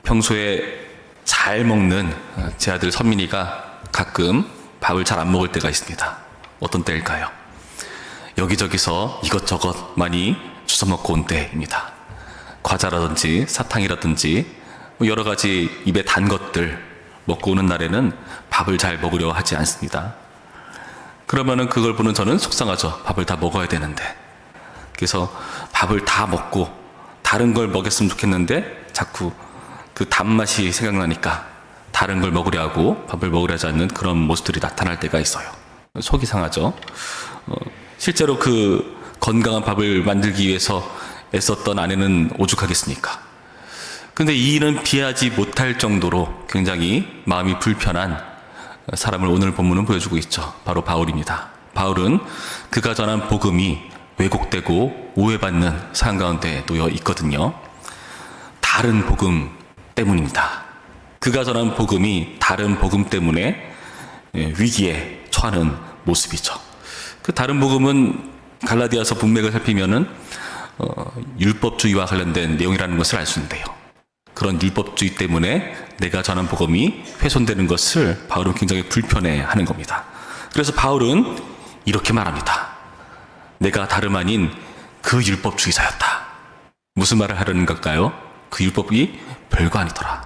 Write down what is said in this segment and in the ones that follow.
평소에 잘 먹는 제 아들 선민이가 가끔 밥을 잘 안 먹을 때가 있습니다. 어떤 때일까요? 여기저기서 이것저것 많이 주워 먹고 온 때입니다. 과자라든지 사탕이라든지 여러 가지 입에 단 것들 먹고 오는 날에는 밥을 잘 먹으려 하지 않습니다. 그러면은 그걸 보는 저는 속상하죠. 밥을 다 먹어야 되는데. 그래서 밥을 다 먹고 다른 걸 먹였으면 좋겠는데 자꾸 그 단맛이 생각나니까 다른 걸 먹으려 하고 밥을 먹으려 하지 않는 그런 모습들이 나타날 때가 있어요. 속이 상하죠. 실제로 그 건강한 밥을 만들기 위해서 애썼던 아내는 오죽하겠습니까? 근데 이 일은 비하지 못할 정도로 굉장히 마음이 불편한 사람을 오늘 본문은 보여주고 있죠. 바로 바울입니다. 바울은 그가 전한 복음이 왜곡되고 오해받는 상황 가운데 놓여 있거든요. 다른 복음 때문입니다. 그가 전한 복음이 다른 복음 때문에 위기에 처하는 모습이죠. 그 다른 복음은 갈라디아서 문맥을 살피면은 율법주의와 관련된 내용이라는 것을 알 수 있는데요. 그런 율법주의 때문에 내가 전한 복음이 훼손되는 것을 바울은 굉장히 불편해하는 겁니다. 그래서 바울은 이렇게 말합니다. 내가 다름 아닌 그 율법주의자였다. 무슨 말을 하려는 걸까요? 그 율법이 별거 아니더라.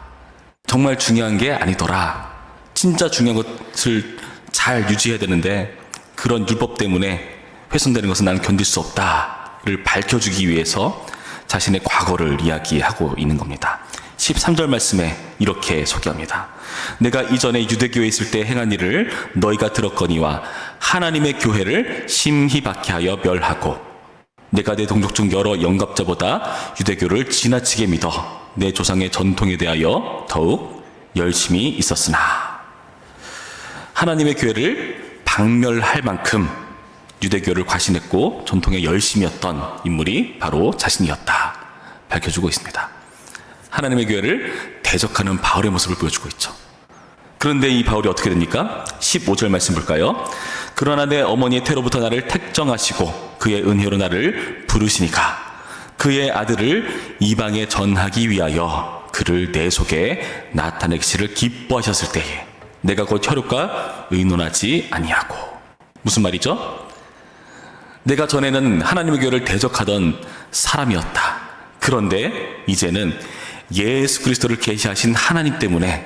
정말 중요한 게 아니더라. 진짜 중요한 것을 잘 유지해야 되는데 그런 율법 때문에 훼손되는 것은 나는 견딜 수 없다를 밝혀주기 위해서 자신의 과거를 이야기하고 있는 겁니다. 13절 말씀에 이렇게 소개합니다. 내가 이전에 유대교에 있을 때 행한 일을 너희가 들었거니와 하나님의 교회를 심히 박해하여 멸하고 내가 내 동족 중 여러 영갑자보다 유대교를 지나치게 믿어 내 조상의 전통에 대하여 더욱 열심히 있었으나 하나님의 교회를 박멸할 만큼 유대교를 과신했고 전통에 열심이었던 인물이 바로 자신이었다 밝혀주고 있습니다. 하나님의 교회를 대적하는 바울의 모습을 보여주고 있죠. 그런데 이 바울이 어떻게 됩니까? 15절 말씀 볼까요? 그러나 내 어머니의 태로부터 나를 택정하시고 그의 은혜로 나를 부르시니까 그의 아들을 이방에 전하기 위하여 그를 내 속에 나타내기를 기뻐하셨을 때에 내가 곧 혈육과 의논하지 아니하고. 무슨 말이죠? 내가 전에는 하나님의 교회를 대적하던 사람이었다. 그런데 이제는 예수 그리스도를 계시하신 하나님 때문에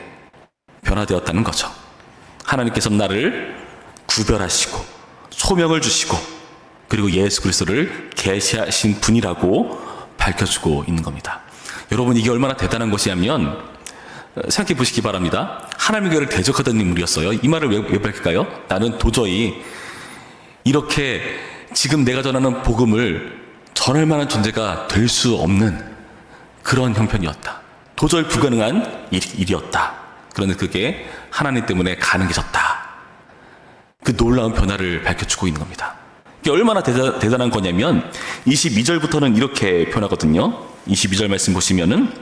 변화되었다는 거죠. 하나님께서 나를 구별하시고 소명을 주시고 그리고 예수 그리스도를 계시하신 분이라고 밝혀주고 있는 겁니다. 여러분, 이게 얼마나 대단한 것이냐면 생각해 보시기 바랍니다. 하나님의 교회를 대적하던 인물이었어요. 이 말을 왜 밝힐까요? 나는 도저히 이렇게 지금 내가 전하는 복음을 전할 만한 존재가 될 수 없는 그런 형편이었다. 도저히 불가능한 일이었다. 그런데 그게 하나님 때문에 가능해졌다. 그 놀라운 변화를 밝혀주고 있는 겁니다. 이게 얼마나 대단한 거냐면 22절부터는 이렇게 표현하거든요. 22절 말씀 보시면은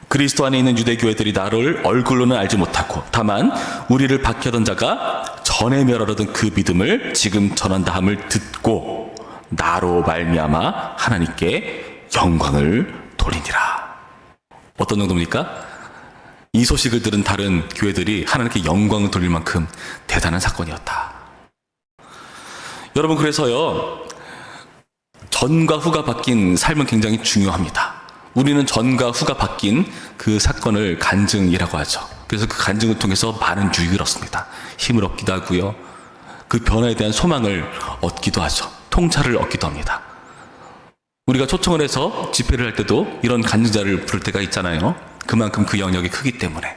그리스도 안에 있는 유대교회들이 나를 얼굴로는 알지 못하고 다만 우리를 박해하던 자가 전에 멸하려던 그 믿음을 지금 전한다 함을 듣고 나로 말미암아 하나님께 영광을 돌리니라. 어떤 정도입니까? 이 소식을 들은 다른 교회들이 하나님께 영광을 돌릴 만큼 대단한 사건이었다. 여러분, 그래서요, 전과 후가 바뀐 삶은 굉장히 중요합니다. 우리는 전과 후가 바뀐 그 사건을 간증이라고 하죠. 그래서 그 간증을 통해서 많은 유익을 얻습니다. 힘을 얻기도 하고요. 그 변화에 대한 소망을 얻기도 하죠. 통찰을 얻기도 합니다. 우리가 초청을 해서 집회를 할 때도 이런 간증자를 부를 때가 있잖아요. 그만큼 그 영역이 크기 때문에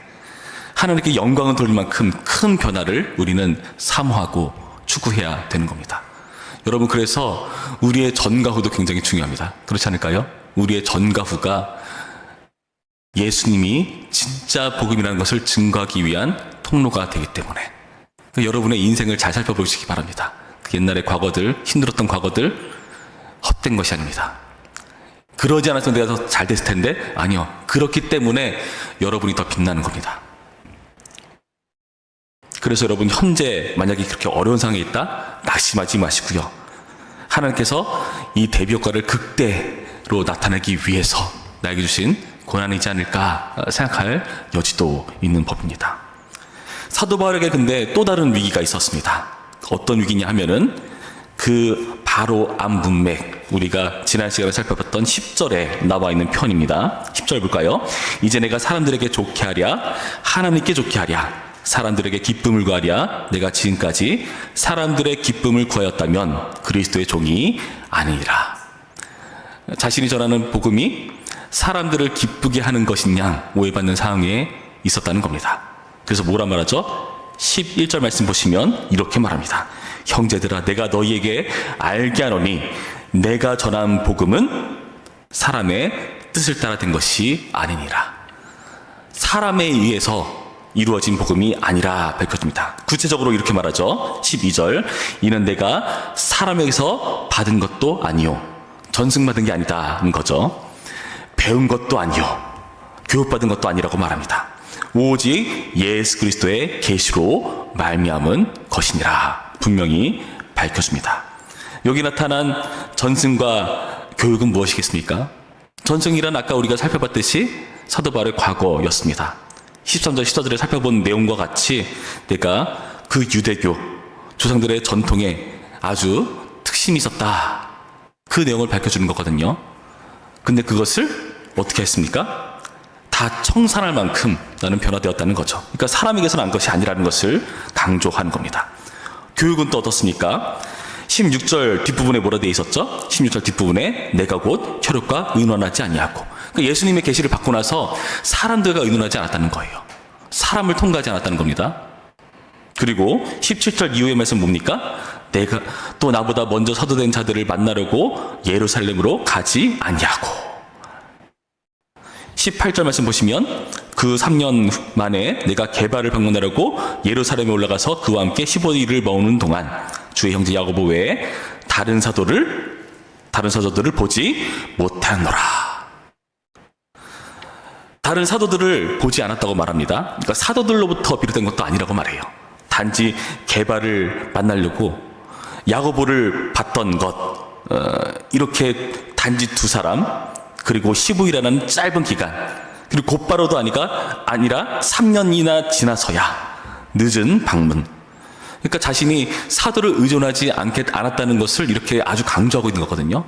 하나님께 영광을 돌릴 만큼 큰 변화를 우리는 사모하고 추구해야 되는 겁니다. 여러분, 그래서 우리의 전과 후도 굉장히 중요합니다. 그렇지 않을까요? 우리의 전과 후가 예수님이 진짜 복음이라는 것을 증거하기 위한 통로가 되기 때문에 여러분의 인생을 잘 살펴보시기 바랍니다. 그 옛날의 과거들, 힘들었던 과거들 헛된 것이 아닙니다. 그러지 않았으면 내가 더 잘 됐을 텐데 아니요. 그렇기 때문에 여러분이 더 빛나는 겁니다. 그래서 여러분, 현재 만약에 그렇게 어려운 상황에 있다? 낙심하지 마시고요. 하나님께서 이 대비 효과를 극대로 나타내기 위해서 나에게 주신 고난이지 않을까 생각할 여지도 있는 법입니다. 사도 바울에게 근데 또 다른 위기가 있었습니다. 어떤 위기냐 하면은 그 바로 앞 문맥, 우리가 지난 시간에 살펴봤던 10절에 나와 있는 편입니다. 10절 볼까요? 이제 내가 사람들에게 좋게 하랴 하나님께 좋게 하랴 사람들에게 기쁨을 구하랴 내가 지금까지 사람들의 기쁨을 구하였다면 그리스도의 종이 아니니라. 자신이 전하는 복음이 사람들을 기쁘게 하는 것이냐 오해받는 상황에 있었다는 겁니다. 그래서 뭐라 말하죠? 11절 말씀 보시면 이렇게 말합니다. 형제들아 내가 너희에게 알게 하노니 내가 전한 복음은 사람의 뜻을 따라 된 것이 아니니라. 사람에 의해서 이루어진 복음이 아니라 밝혀집니다. 구체적으로 이렇게 말하죠. 12절 이는 내가 사람에게서 받은 것도 아니요 전승받은 게 아니다는 거죠. 배운 것도 아니요 교육받은 것도 아니라고 말합니다. 오직 예수 그리스도의 계시로 말미암은 것이니라 분명히 밝혀줍니다. 여기 나타난 전승과 교육은 무엇이겠습니까? 전승이란 아까 우리가 살펴봤듯이 사도 바울의 과거였습니다. 13절 14절에 살펴본 내용과 같이 내가 그 유대교 조상들의 전통에 아주 특심이 있었다, 그 내용을 밝혀주는 거거든요. 근데 그것을 어떻게 했습니까? 다 청산할 만큼 나는 변화되었다는 거죠. 그러니까 사람에게서 난 것이 아니라는 것을 강조하는 겁니다. 교육은 또 어떻습니까? 16절 뒷부분에 뭐라 되어 있었죠? 16절 뒷부분에 내가 곧 혈육과 의논하지 아니하고, 그러니까 예수님의 계시를 받고 나서 사람들과 의논하지 않았다는 거예요. 사람을 통과하지 않았다는 겁니다. 그리고 17절 이후의 말씀 뭡니까? 내가 또 나보다 먼저 사도된 자들을 만나려고 예루살렘으로 가지 아니하고. 18절 말씀 보시면 그 3년 만에 내가 게바를 방문하려고 예루살렘에 올라가서 그와 함께 15일을 머무는 동안 주의 형제 야고보 외에 다른 사도들을 보지 못하노라. 다른 사도들을 보지 않았다고 말합니다. 그러니까 사도들로부터 비롯된 것도 아니라고 말해요. 단지 게바를 만나려고 야고보를 봤던 것, 이렇게 단지 두 사람, 그리고 15일이라는 짧은 기간, 그리고 곧바로도 아니라 3년이나 지나서야 늦은 방문. 그러니까 자신이 사도를 의존하지 않았다는 것을 이렇게 아주 강조하고 있는 거거든요.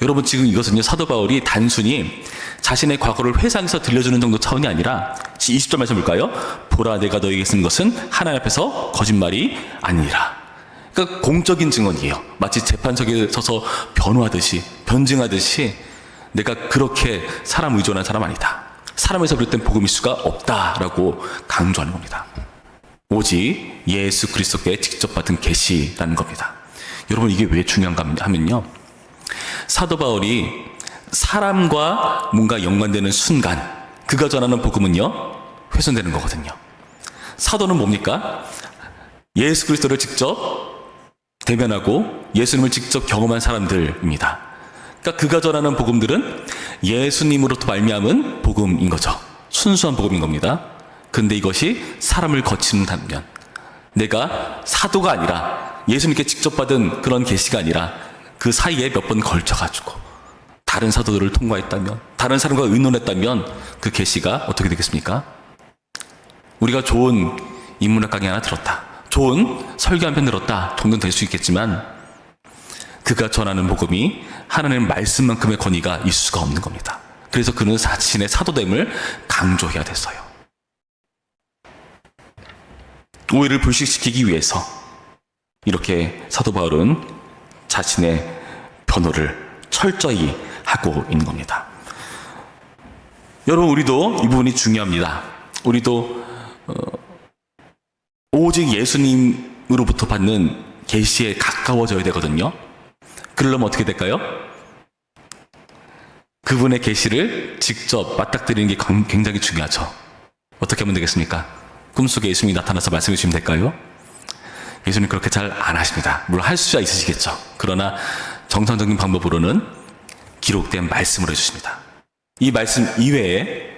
여러분, 지금 이것은요, 사도 바울이 단순히 자신의 과거를 회상해서 들려주는 정도 차원이 아니라 20절 말씀 볼까요? 보라, 내가 너에게 쓴 것은 하나님 앞에서 거짓말이 아니라. 그러니까 공적인 증언이에요. 마치 재판석에 서서 변증하듯이 내가 그렇게 사람 의존한 사람 아니다, 사람에서 비롯된 복음일 수가 없다라고 강조하는 겁니다. 오직 예수 그리스도께 직접 받은 계시라는 겁니다. 여러분, 이게 왜 중요한가 하면요, 사도 바울이 사람과 뭔가 연관되는 순간 그가 전하는 복음은요 훼손되는 거거든요. 사도는 뭡니까? 예수 그리스도를 직접 대면하고 예수님을 직접 경험한 사람들입니다. 그러니까 그가 전하는 복음들은 예수님으로부터 말미암은 복음인 거죠. 순수한 복음인 겁니다. 근데 이것이 사람을 거치는 단면, 내가 사도가 아니라 예수님께 직접 받은 그런 계시가 아니라 그 사이에 몇 번 걸쳐가지고 다른 사도들을 통과했다면, 다른 사람과 의논했다면 그 계시가 어떻게 되겠습니까? 우리가 좋은 인문학 강의 하나 들었다, 좋은 설교 한 편 들었다 정도는 될 수 있겠지만 그가 전하는 복음이 하나님의 말씀만큼의 권위가 있을 수가 없는 겁니다. 그래서 그는 자신의 사도됨을 강조해야 됐어요. 오해를 불식시키기 위해서 이렇게 사도 바울은 자신의 변호를 철저히 하고 있는 겁니다. 여러분, 우리도 이 부분이 중요합니다. 우리도 오직 예수님으로부터 받는 계시에 가까워져야 되거든요. 그러려면 어떻게 될까요? 그분의 계시를 직접 맞닥뜨리는 게 굉장히 중요하죠. 어떻게 하면 되겠습니까? 꿈속에 예수님이 나타나서 말씀해 주시면 될까요? 예수님 그렇게 잘 안 하십니다. 물론 할 수야 있으시겠죠. 그러나 정상적인 방법으로는 기록된 말씀으로 해주십니다. 이 말씀 이외에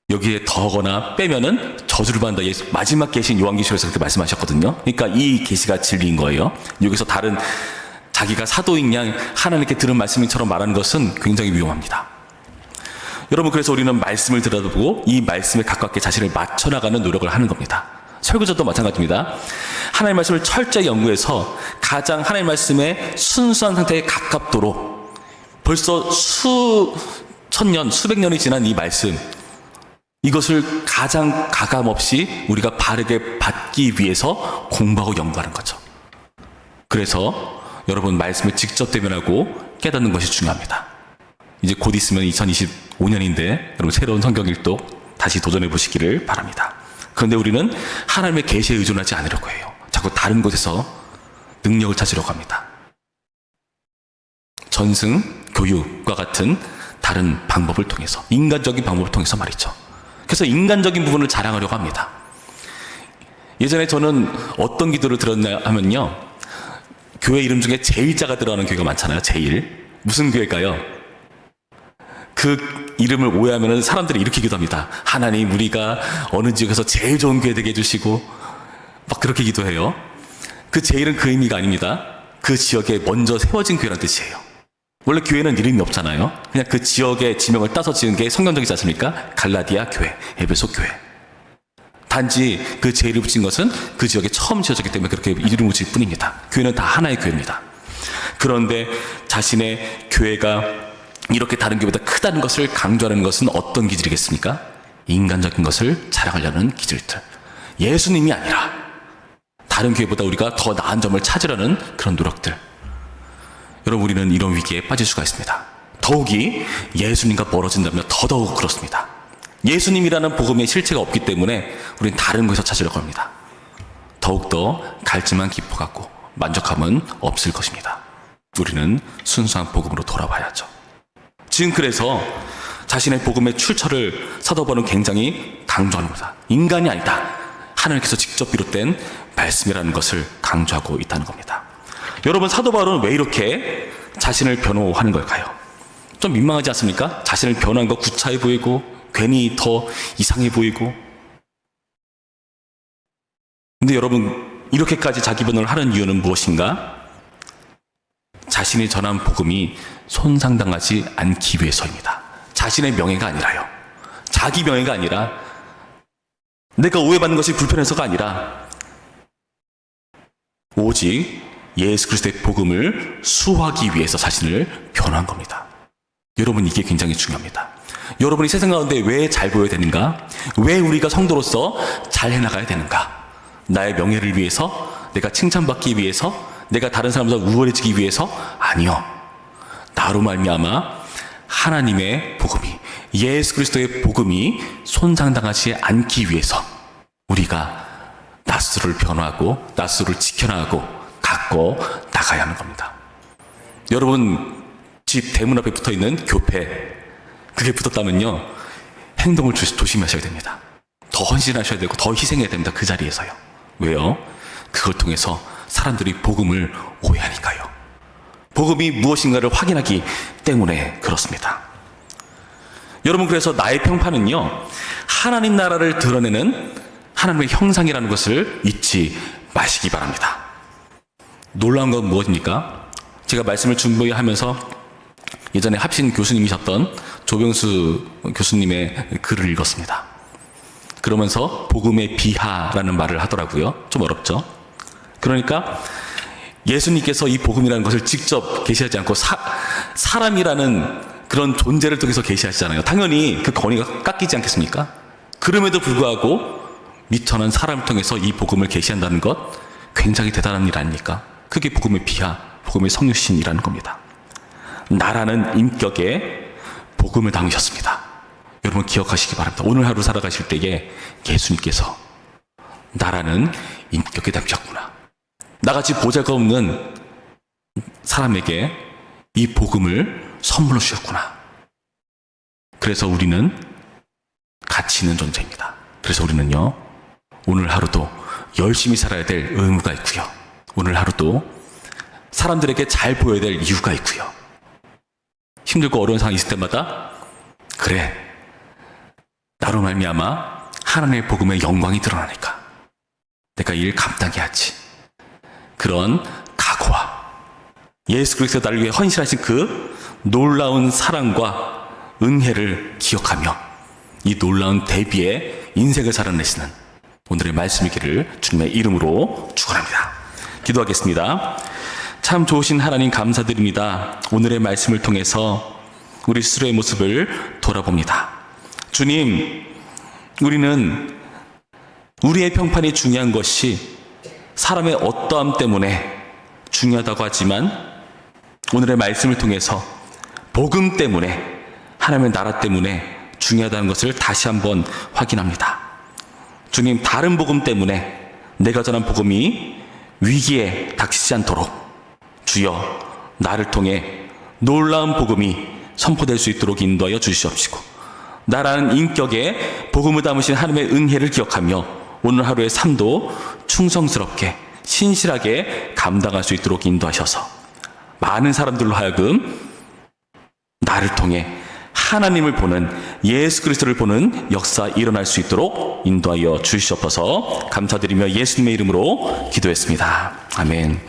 여기에 더거나 빼면은 저주를 받는다, 마지막 계신 요한계시록에서 그렇게 말씀하셨거든요. 그러니까 이 계시가 진리인 거예요. 여기서 다른 자기가 사도인 양 하나님께 들은 말씀처럼 말하는 것은 굉장히 위험합니다. 여러분, 그래서 우리는 말씀을 들여다보고 이 말씀에 가깝게 자신을 맞춰나가는 노력을 하는 겁니다. 설교자도 마찬가지입니다. 하나님의 말씀을 철저히 연구해서 가장 하나님의 말씀에 순수한 상태에 가깝도록 벌써 수천 년, 수백 년이 지난 이 말씀, 이것을 가장 가감없이 우리가 바르게 받기 위해서 공부하고 연구하는 거죠. 그래서 여러분, 말씀을 직접 대면하고 깨닫는 것이 중요합니다. 이제 곧 있으면 2025년인데 여러분, 새로운 성경 일독 다시 도전해 보시기를 바랍니다. 그런데 우리는 하나님의 계시에 의존하지 않으려고 해요. 자꾸 다른 곳에서 능력을 찾으려고 합니다. 전승, 교육과 같은 다른 방법을 통해서, 인간적인 방법을 통해서 말이죠. 그래서 인간적인 부분을 자랑하려고 합니다. 예전에 저는 어떤 기도를 들었냐 하면요, 교회 이름 중에 제일자가 들어가는 교회가 많잖아요. 제일. 무슨 교회일까요? 그 이름을 오해하면 사람들이 이렇게 기도합니다. 하나님, 우리가 어느 지역에서 제일 좋은 교회 되게 해주시고, 막 그렇게 기도해요. 그 제일은 그 의미가 아닙니다. 그 지역에 먼저 세워진 교회라는 뜻이에요. 원래 교회는 이름이 없잖아요. 그냥 그 지역의 지명을 따서 지은 게 성경적이지 않습니까? 갈라디아 교회, 에베소 교회. 단지 그 제일을 붙인 것은 그 지역에 처음 지어졌기 때문에 그렇게 이름을 붙일 뿐입니다. 교회는 다 하나의 교회입니다. 그런데 자신의 교회가 이렇게 다른 교회보다 크다는 것을 강조하는 것은 어떤 기질이겠습니까? 인간적인 것을 자랑하려는 기질들. 예수님이 아니라 다른 교회보다 우리가 더 나은 점을 찾으려는 그런 노력들. 여러분, 우리는 이런 위기에 빠질 수가 있습니다. 더욱이 예수님과 멀어진다면 더더욱 그렇습니다. 예수님이라는 복음의 실체가 없기 때문에 우리는 다른 곳에서 찾으려고 합니다. 더욱더 갈증만 깊어갖고 만족함은 없을 것입니다. 우리는 순수한 복음으로 돌아와야죠. 지금 그래서 자신의 복음의 출처를 사도 바울은 굉장히 강조하는 겁니다. 인간이 아니다. 하나님께서 직접 비롯된 말씀이라는 것을 강조하고 있다는 겁니다. 여러분, 사도 바울은 왜 이렇게 자신을 변호하는 걸까요? 좀 민망하지 않습니까? 자신을 변호한 거 구차해 보이고 괜히 더 이상해 보이고. 근데 여러분, 이렇게까지 자기 변호를 하는 이유는 무엇인가? 자신이 전한 복음이 손상당하지 않기 위해서입니다. 자신의 명예가 아니라요. 자기 명예가 아니라, 내가 오해받는 것이 불편해서가 아니라 오직 예수 그리스도의 복음을 수호하기 위해서 자신을 변호한 겁니다. 여러분, 이게 굉장히 중요합니다. 여러분이 세상 가운데 왜 잘 보여야 되는가? 왜 우리가 성도로서 잘 해나가야 되는가? 나의 명예를 위해서? 내가 칭찬받기 위해서? 내가 다른 사람보다 우월해지기 위해서? 아니요. 나로 말미암아 하나님의 복음이, 예수 그리스도의 복음이 손상당하지 않기 위해서 우리가 낯스를 변호하고 낯스를 지켜나가고 갖고 나가야 하는 겁니다. 여러분, 집 대문 앞에 붙어있는 교패, 그게 붙었다면요, 행동을 조심하셔야 됩니다. 더 헌신하셔야 되고 더 희생해야 됩니다. 그 자리에서요. 왜요? 그걸 통해서 사람들이 복음을 오해하니까요. 복음이 무엇인가를 확인하기 때문에 그렇습니다. 여러분, 그래서 나의 평판은요, 하나님 나라를 드러내는 하나님의 형상이라는 것을 잊지 마시기 바랍니다. 놀라운 건 무엇입니까? 제가 말씀을 준비하면서 예전에 합신 교수님이셨던 조병수 교수님의 글을 읽었습니다. 그러면서 복음의 비하라는 말을 하더라고요. 좀 어렵죠? 그러니까 예수님께서 이 복음이라는 것을 직접 계시하지 않고 사람이라는 그런 존재를 통해서 계시하시잖아요. 당연히 그 권위가 깎이지 않겠습니까? 그럼에도 불구하고 미천한 사람을 통해서 이 복음을 계시한다는 것, 굉장히 대단한 일 아닙니까? 그게 복음의 비하, 복음의 성육신이라는 겁니다. 나라는 인격에 복음을 담으셨습니다. 여러분, 기억하시기 바랍니다. 오늘 하루 살아가실 때에 예수님께서 나라는 인격에 담으셨구나, 나같이 보잘것없는 사람에게 이 복음을 선물로 주셨구나. 그래서 우리는 가치 있는 존재입니다. 그래서 우리는요, 오늘 하루도 열심히 살아야 될 의무가 있고요, 오늘 하루도 사람들에게 잘 보여야 될 이유가 있고요, 힘들고 어려운 상황이 있을 때마다 그래, 나로 말미암아 하나님의 복음의 영광이 드러나니까 내가 이 일 감당해야지, 그런 각오와 예수 그리스도 나를 위해 헌신하신 그 놀라운 사랑과 은혜를 기억하며 이 놀라운 대비의 인생을 살아내시는 오늘의 말씀이기를 주님의 이름으로 축원합니다. 기도하겠습니다. 참 좋으신 하나님 감사드립니다. 오늘의 말씀을 통해서 우리 스스로의 모습을 돌아봅니다. 주님, 우리는 우리의 평판이 중요한 것이 사람의 어떠함 때문에 중요하다고 하지만 오늘의 말씀을 통해서 복음 때문에, 하나님의 나라 때문에 중요하다는 것을 다시 한번 확인합니다. 주님, 다른 복음 때문에 내가 전한 복음이 위기에 닥치지 않도록 주여 나를 통해 놀라운 복음이 선포될 수 있도록 인도하여 주시옵시고, 나라는 인격에 복음을 담으신 하나님의 은혜를 기억하며 오늘 하루의 삶도 충성스럽게 신실하게 감당할 수 있도록 인도하셔서 많은 사람들로 하여금 나를 통해 하나님을 보는, 예수 그리스도를 보는 역사 일어날 수 있도록 인도하여 주시옵소서. 감사드리며 예수님의 이름으로 기도했습니다. 아멘.